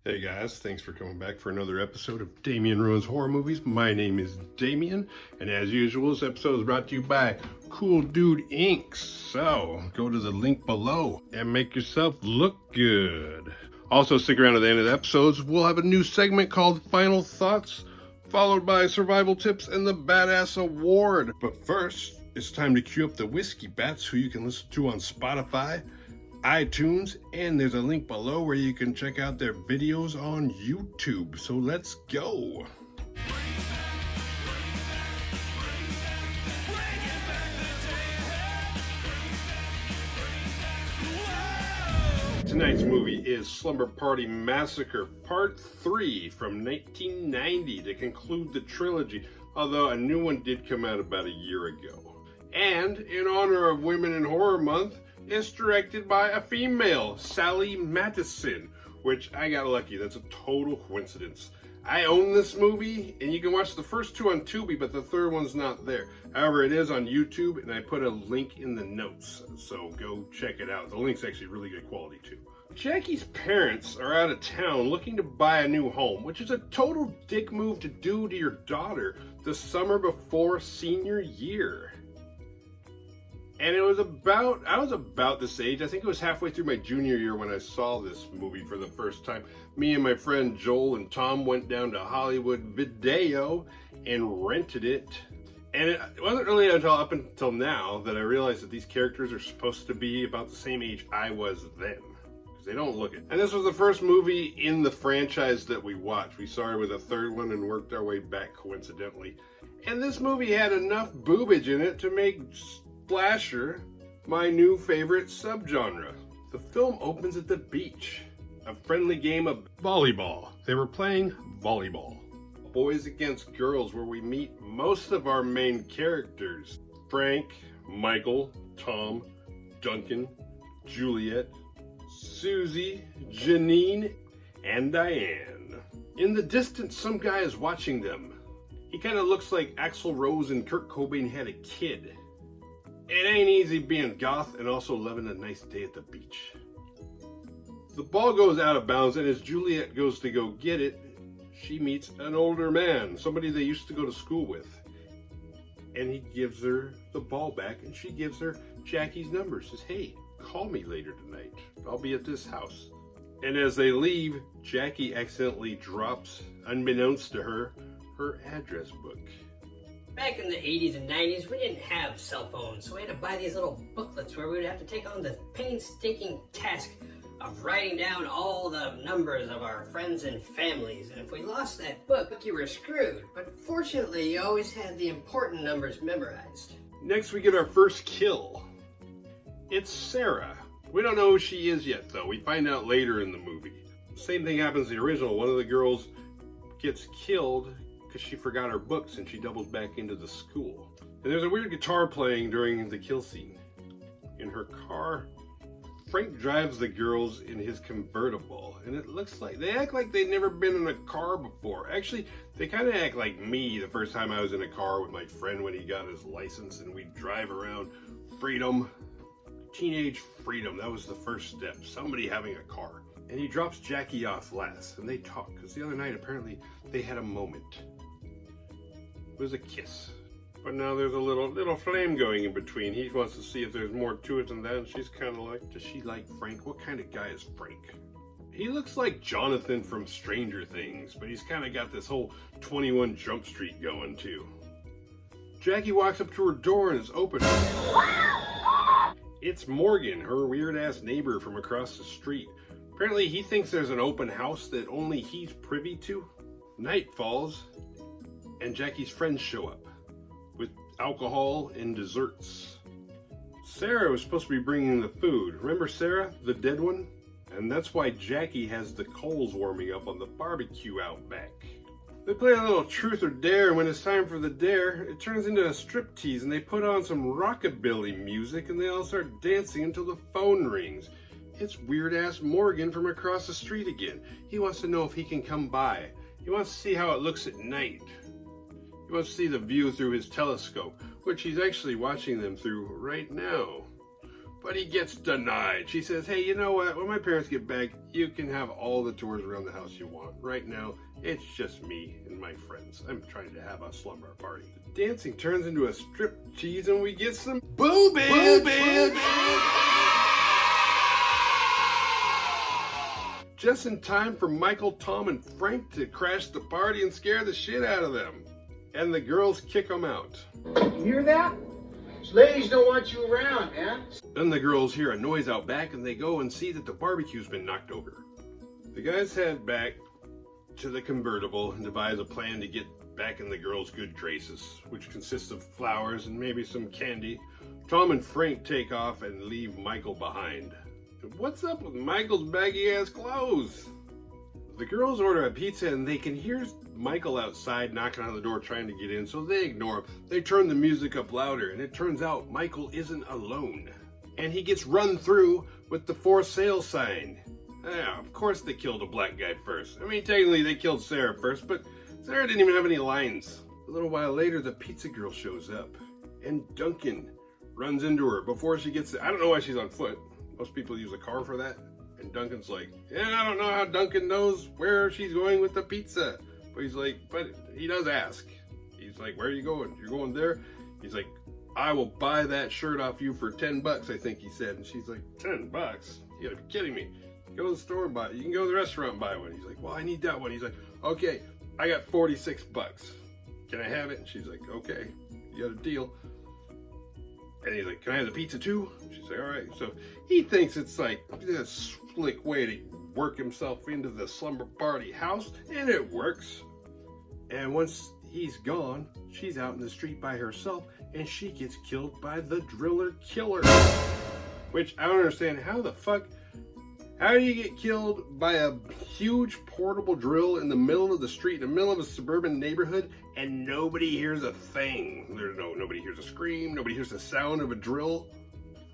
Hey guys, thanks for coming back for another episode of Damien Ruins Horror Movies. My name is Damien, and as usual, this episode is brought to you by Cool Dude Inks. So, go to the link below and make yourself look good. Also, stick around to the end of the episodes. We'll have a new segment called Final Thoughts, followed by Survival Tips and the Badass Award. But first, it's time to cue up the Whiskey Bats, who you can listen to on Spotify, iTunes, and there's a link below where you can check out their videos on YouTube. So let's go. Tonight's movie is Slumber Party Massacre Part 3 from 1990 to conclude the trilogy, although a new one did come out about a year ago. And in honor of Women in Horror Month, it's directed by a female, Sally Mattison, which I got lucky. That's a total coincidence. I own this movie, and you can watch the first two on Tubi, but the third one's not there. However, it is on YouTube, and I put a link in the notes, so go check it out. The link's actually really good quality, too. Jackie's parents are out of town looking to buy a new home, which is a total dick move to do to your daughter the summer before senior year. And I was about this age. I think it was halfway through my junior year when I saw this movie for the first time. Me and my friend Joel and Tom went down to Hollywood Video and rented it. And it wasn't really up until now that I realized that these characters are supposed to be about the same age I was then. Because they don't look it. And this was the first movie in the franchise that we watched. We started with a third one and worked our way back coincidentally. And this movie had enough boobage in it to make slasher my new favorite subgenre. The film opens at the beach, a friendly game of volleyball. They were playing volleyball. Boys against girls, where we meet most of our main characters: Frank, Michael, Tom, Duncan, Juliet, Susie, Janine, and Diane. In the distance, some guy is watching them. He kind of looks like Axl Rose and Kurt Cobain had a kid. It ain't easy being goth and also loving a nice day at the beach. The ball goes out of bounds, and as Juliet goes to go get it, she meets an older man, somebody they used to go to school with. And he gives her the ball back, and she gives her Jackie's number. Says, hey, call me later tonight. I'll be at this house. And as they leave, Jackie accidentally drops, unbeknownst to her, her address book. Back in the 80s and 90s, we didn't have cell phones, so we had to buy these little booklets where we would have to take on the painstaking task of writing down all the numbers of our friends and families. And if we lost that book, you were screwed. But fortunately, you always had the important numbers memorized. Next, we get our first kill. It's Sarah. We don't know who she is yet, though. We find out later in the movie. Same thing happens in the original. One of the girls gets killed because she forgot her books and she doubles back into the school. And there's a weird guitar playing during the kill scene. In her car, Frank drives the girls in his convertible, and it looks like they act like they've never been in a car before. Actually, they kind of act like me the first time I was in a car with my friend when he got his license, and we'd drive around. Freedom, teenage freedom, that was the first step. Somebody having a car. And he drops Jackie off last, and they talk, because the other night apparently they had a moment. It was a kiss. But now there's a little flame going in between. He wants to see if there's more to it than that, and she's kind of like, does she like Frank? What kind of guy is Frank? He looks like Jonathan from Stranger Things, but he's kind of got this whole 21 Jump Street going too. Jackie walks up to her door and it's open. It's Morgan, her weird-ass neighbor from across the street. Apparently he thinks there's an open house that only he's privy to. Night falls, and Jackie's friends show up with alcohol and desserts. Sarah was supposed to be bringing the food. Remember Sarah, the dead one? And that's why Jackie has the coals warming up on the barbecue out back. They play a little truth or dare, and when it's time for the dare, it turns into a striptease, and they put on some rockabilly music, and they all start dancing until the phone rings. It's weird-ass Morgan from across the street again. He wants to know if he can come by. He wants to see how it looks at night. He wants to see the view through his telescope, which he's actually watching them through right now. but he gets denied. She says, hey, you know what? When my parents get back, you can have all the tours around the house you want. Right now, it's just me and my friends. I'm trying to have a slumber party. The dancing turns into a strip tease and we get some boobies. Just in time for Michael, Tom, and Frank to crash the party and scare the shit out of them. And the girls kick them out. You hear that? These ladies don't want you around, man. Then the girls hear a noise out back and they go and see that the barbecue's been knocked over. The guys head back to the convertible and devise a plan to get back in the girls' good graces, which consists of flowers and maybe some candy. Tom and Frank take off and leave Michael behind. What's up with Michael's baggy ass clothes? The girls order a pizza and they can hear Michael outside knocking on the door trying to get in, so they ignore him. They turn the music up louder and it turns out Michael isn't alone. And he gets run through with the for sale sign. Yeah, of course they killed a black guy first. I mean, technically they killed Sarah first, but Sarah didn't even have any lines. A little while later, the pizza girl shows up and Duncan runs into her before she gets there. I don't know why she's on foot. Most people use a car for that. And Duncan's like, yeah, I don't know how Duncan knows where she's going with the pizza. But he's like, but he does ask. He's like, where are you going? You're going there? He's like, I will buy that shirt off you for $10, I think he said. And she's like, $10? You gotta be kidding me. Go to the store and buy it. You can go to the restaurant and buy one. He's like, well, I need that one. He's like, okay, I got $46. Can I have it? And she's like, okay, you got a deal. And he's like, can I have the pizza too? She's like, all right. So he thinks it's like a slick way to work himself into the slumber party house, and it works. And once he's gone, she's out in the street by herself, and she gets killed by the driller killer. Which I don't understand. How do you get killed by a huge portable drill in the middle of the street, in the middle of a suburban neighborhood, and nobody hears a thing? Nobody hears a scream, nobody hears the sound of a drill.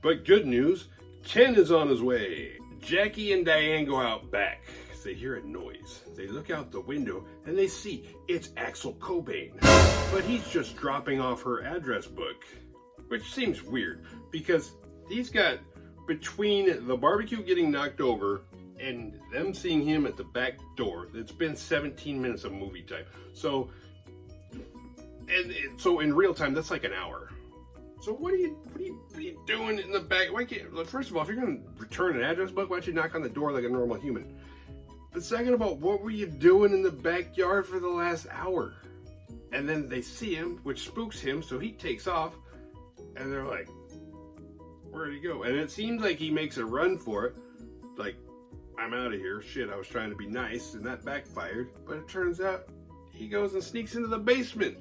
But good news, Ken is on his way. Jackie and Diane go out back because they hear a noise. They look out the window and they see it's Axel Cobain. But he's just dropping off her address book, which seems weird because he's got, between the barbecue getting knocked over and them seeing him at the back door, it's been 17 minutes of movie time. So in real time, that's like an hour. So what are you doing in the back? Why can't, first of all, if you're going to return an address book, why don't you knock on the door like a normal human? But second of all, what were you doing in the backyard for the last hour? And then they see him, which spooks him, so he takes off, and they're like, where'd he go? And it seems like he makes a run for it, like, I'm out of here. Shit, I was trying to be nice, and that backfired. But it turns out he goes and sneaks into the basement.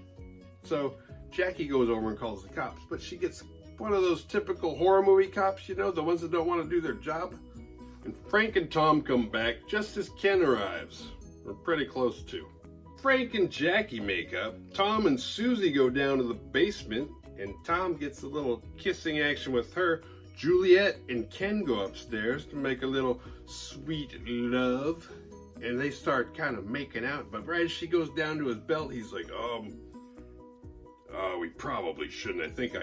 So Jackie goes over and calls the cops, but she gets one of those typical horror movie cops, you know, the ones that don't want to do their job. And Frank and Tom come back just as Ken arrives. We're pretty close to. Frank and Jackie make up. Tom and Susie go down to the basement, and Tom gets a little kissing action with her. Juliet and Ken go upstairs to make a little sweet love, and they start kind of making out, but right as she goes down to his belt, he's like, we probably shouldn't. I think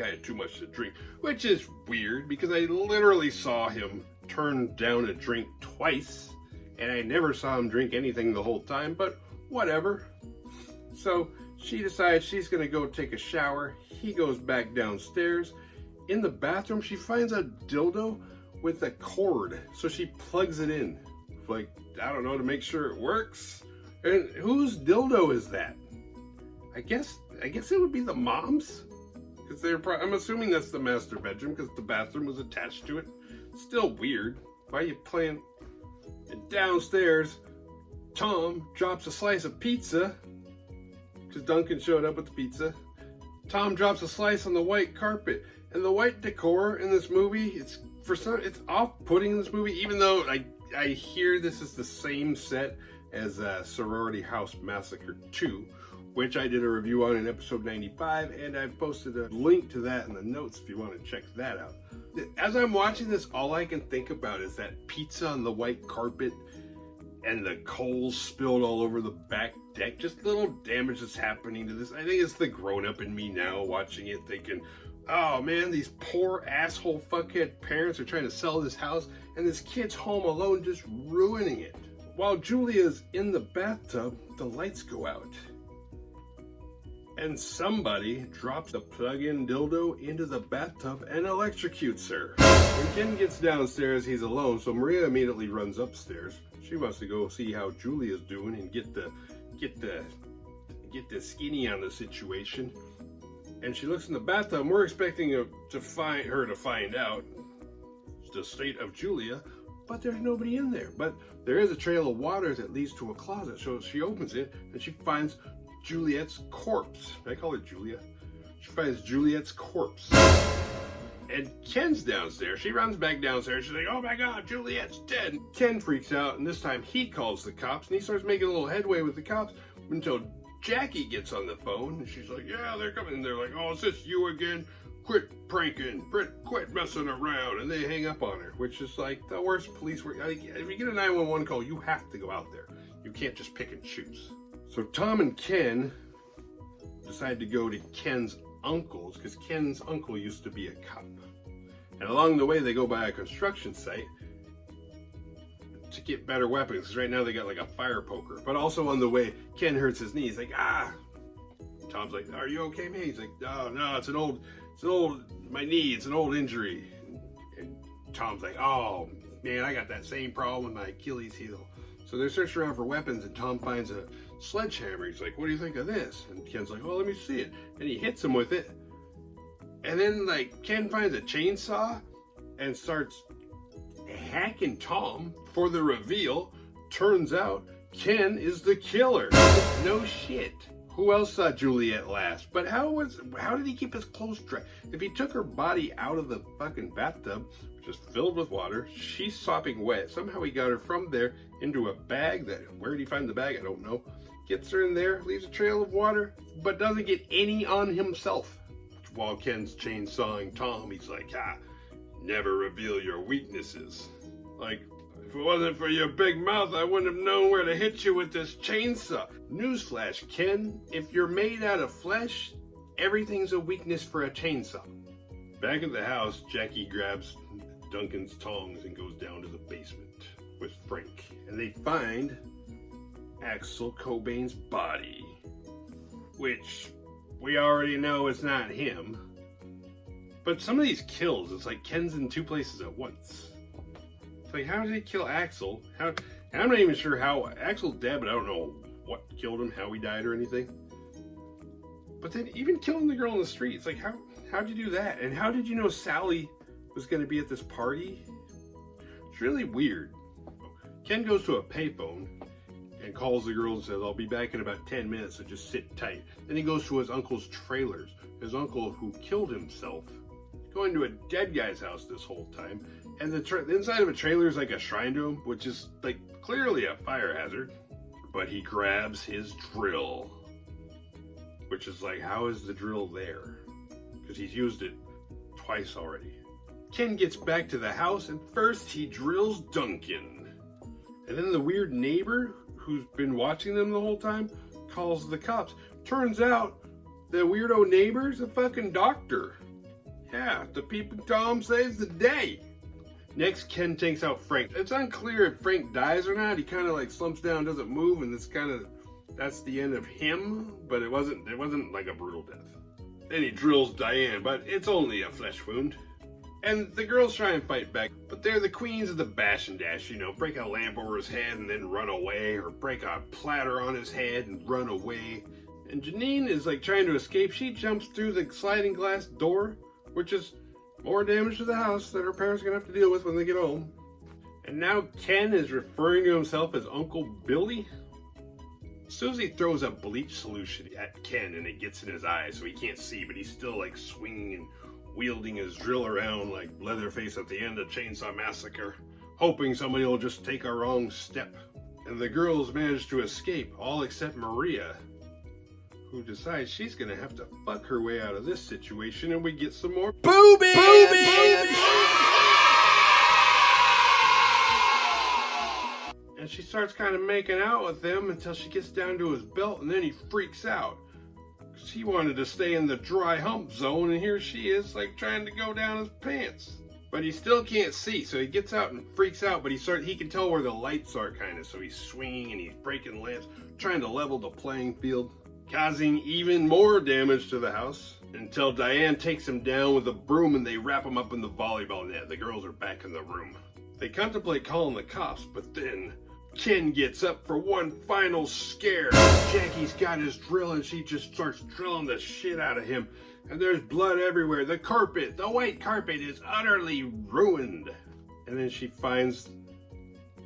I had too much to drink, which is weird because I literally saw him turn down a drink twice, and I never saw him drink anything the whole time, but whatever. So she decides she's gonna go take a shower. He goes back downstairs. In the bathroom, she finds a dildo with a cord, so she plugs it in, like, I don't know, to make sure it works. And whose dildo is that? I guess it would be the mom's, because I'm assuming that's the master bedroom because the bathroom was attached to it. Still weird. Why are you playing? And downstairs, Tom drops a slice of pizza because Duncan showed up with the pizza. Tom drops a slice on the white carpet, and the white decor in this movie, it's off-putting in this movie, even though I hear this is the same set as Sorority House Massacre 2, which I did a review on in episode 95, and I've posted a link to that in the notes if you want to check that out. As I'm watching this, all I can think about is that pizza on the white carpet and the coals spilled all over the back deck. Just little damage that's happening to this. I think it's the grown-up in me now watching it thinking, oh man, these poor asshole fuckhead parents are trying to sell this house, and this kid's home alone, just ruining it. While Julia's in the bathtub, the lights go out. And somebody drops a plug-in dildo into the bathtub and electrocutes her. When Ken gets downstairs, he's alone, so Maria immediately runs upstairs. She wants to go see how Julia's doing and get the skinny on the situation. And she looks in the bathtub, and we're expecting her to find out the state of Julia, but there's nobody in there. But there is a trail of water that leads to a closet, so she opens it, and she finds Juliet's corpse. I call her Julia. She finds Juliet's corpse. And Ken's downstairs. She runs back downstairs. She's like, oh my God, Juliet's dead. Ken freaks out, and this time he calls the cops, and he starts making a little headway with the cops until Jackie gets on the phone, and she's like, yeah, they're coming. And they're like, oh, is this you again? Quit pranking. Quit messing around. And they hang up on her, which is like the worst police work. If you get a 911 call, you have to go out there. You can't just pick and choose. So Tom and Ken decide to go to Ken's uncle's, because Ken's uncle used to be a cop. And along the way, they go by a construction site to get better weapons, because right now they got like a fire poker. But also on the way, Ken hurts his knee. He's like, ah. Tom's like, are you okay, man? He's like, oh, no, it's an old, my knee, it's an old injury. And Tom's like, oh, man, I got that same problem with my Achilles heel. So they're searching around for weapons, and Tom finds a sledgehammer. He's like, what do you think of this? And Ken's like, well, let me see it. And he hits him with it. And then, like, Ken finds a chainsaw and starts hacking Tom. For the reveal, turns out Ken is the killer. No shit. Who else saw Juliet last? But how did he keep his clothes dry? If he took her body out of the fucking bathtub, which is filled with water, she's sopping wet. Somehow he got her from there into a bag where did he find the bag? I don't know. Gets her in there, leaves a trail of water, but doesn't get any on himself. While Ken's chainsawing Tom, he's like, never reveal your weaknesses. Like, if it wasn't for your big mouth, I wouldn't have known where to hit you with this chainsaw. Newsflash, Ken, if you're made out of flesh, everything's a weakness for a chainsaw. Back at the house, Jackie grabs Duncan's tongs and goes down to the basement with Frank. And they find Axel Cobain's body, which we already know it's not him. But some of these kills, it's like Ken's in two places at once. It's like, how did he kill Axel? And I'm not even sure how. Axel's dead, but I don't know what killed him, how he died or anything. But then even killing the girl in the street, it's like, how'd you do that? And how did you know Sally was going to be at this party? It's really weird. Ken goes to a payphone and calls the girl and says, I'll be back in about 10 minutes, so just sit tight. Then he goes to his uncle's trailers. His uncle, who killed himself, going to a dead guy's house this whole time. And the inside of a trailer is like a shrine to him, which is like clearly a fire hazard. But he grabs his drill, which is like, how is the drill there? Because he's used it twice already. Ken gets back to the house, and first he drills Duncan. And then the weird neighbor, who's been watching them the whole time, calls the cops. Turns out the weirdo neighbor's a fucking doctor. Yeah, the peeping Tom saves the day. Next, Ken takes out Frank. It's unclear if Frank dies or not. He kind of like slumps down, doesn't move, and that's the end of him. But it wasn't like a brutal death. Then he drills Diane, but it's only a flesh wound. And the girls try and fight back, but they're the queens of the bash and dash, break a lamp over his head and then run away, or break a platter on his head and run away. And Janine is like trying to escape. She jumps through the sliding glass door, which is more damage to the house that her parents are going to have to deal with when they get home. And now Ken is referring to himself as Uncle Billy. Susie throws a bleach solution at Ken and it gets in his eyes so he can't see, but he's still like swinging and wielding his drill around like Leatherface at the end of Chainsaw Massacre, hoping somebody will just take a wrong step. And the girls manage to escape, all except Maria, who decides she's gonna have to fuck her way out of this situation, and we get some more boobies! And she starts kind of making out with him until she gets down to his belt, and then he freaks out. He wanted to stay in the dry hump zone, and here she is, like, trying to go down his pants. But he still can't see, so he gets out and freaks out, but he can tell where the lights are, kind of, so he's swinging and he's breaking lamps, trying to level the playing field, causing even more damage to the house, until Diane takes him down with a broom and they wrap him up in the volleyball net. The girls are back in the room. They contemplate calling the cops, but then Ken gets up for one final scare. Jackie's got his drill and she just starts drilling the shit out of him. And there's blood everywhere. The carpet, the white carpet, is utterly ruined. And then she finds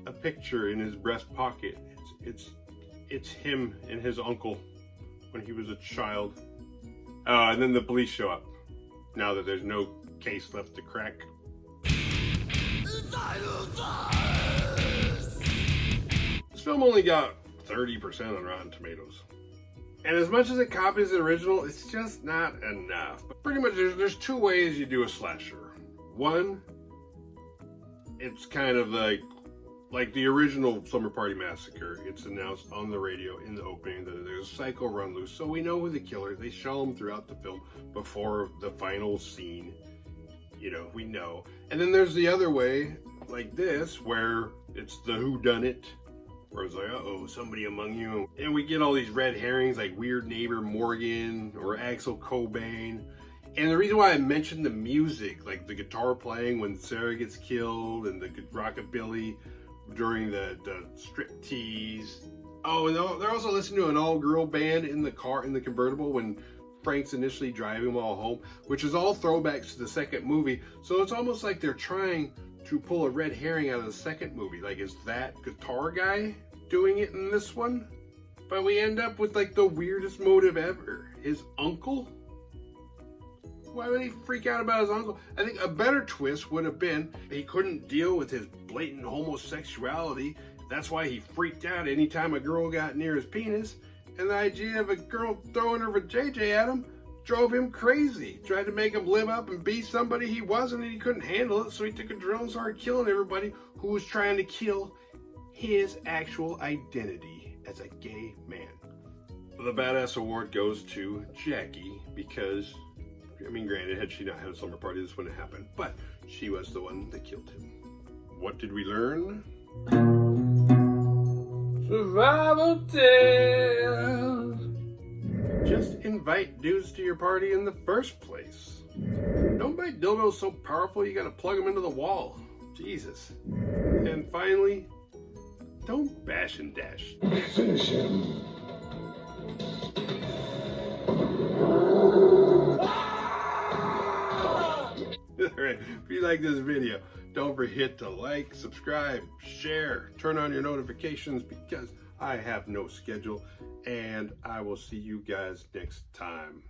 a picture in his breast pocket. It's him and his uncle when he was a child. And then the police show up. Now that there's no case left to crack. This film only got 30% on Rotten Tomatoes. And as much as it copies the original, it's just not enough. But pretty much there's two ways you do a slasher. One, it's kind of like the original Slumber Party Massacre. It's announced on the radio in the opening that there's a psycho run loose, so we know who the killer is. They show him throughout the film before the final scene. You know, we know. And then there's the other way, like this, where it's the whodunit, where it's like, uh-oh, somebody among you. And we get all these red herrings, like Weird Neighbor Morgan or Axel Cobain. And the reason why I mentioned the music, like the guitar playing when Sarah gets killed and the rockabilly during the striptease. Oh, and they're also listening to an all-girl band in the car, in the convertible, when Frank's initially driving them all home, which is all throwbacks to the second movie. So it's almost like they're trying to pull a red herring out of the second movie. Like, is that guitar guy doing it in this one? But we end up with like the weirdest motive ever. His uncle? Why would he freak out about his uncle? I think a better twist would have been he couldn't deal with his blatant homosexuality. That's why he freaked out anytime a girl got near his penis. And the idea of a girl throwing her vajayjay at him drove him crazy. Tried to make him live up and be somebody he wasn't, and he couldn't handle it, so he took a drill and started killing everybody who was trying to kill his actual identity as a gay man. The Badass Award goes to Jackie because, I mean, granted, had she not had a slumber party, this wouldn't have happened, but she was the one that killed him. What did we learn? Survival tales. Just invite dudes to your party in the first place. Don't buy dildos so powerful you gotta plug them into the wall. Jesus. And finally, don't bash and dash. Finish him. Alright, if you like this video, don't forget to like, subscribe, share, turn on your notifications because I have no schedule, and I will see you guys next time.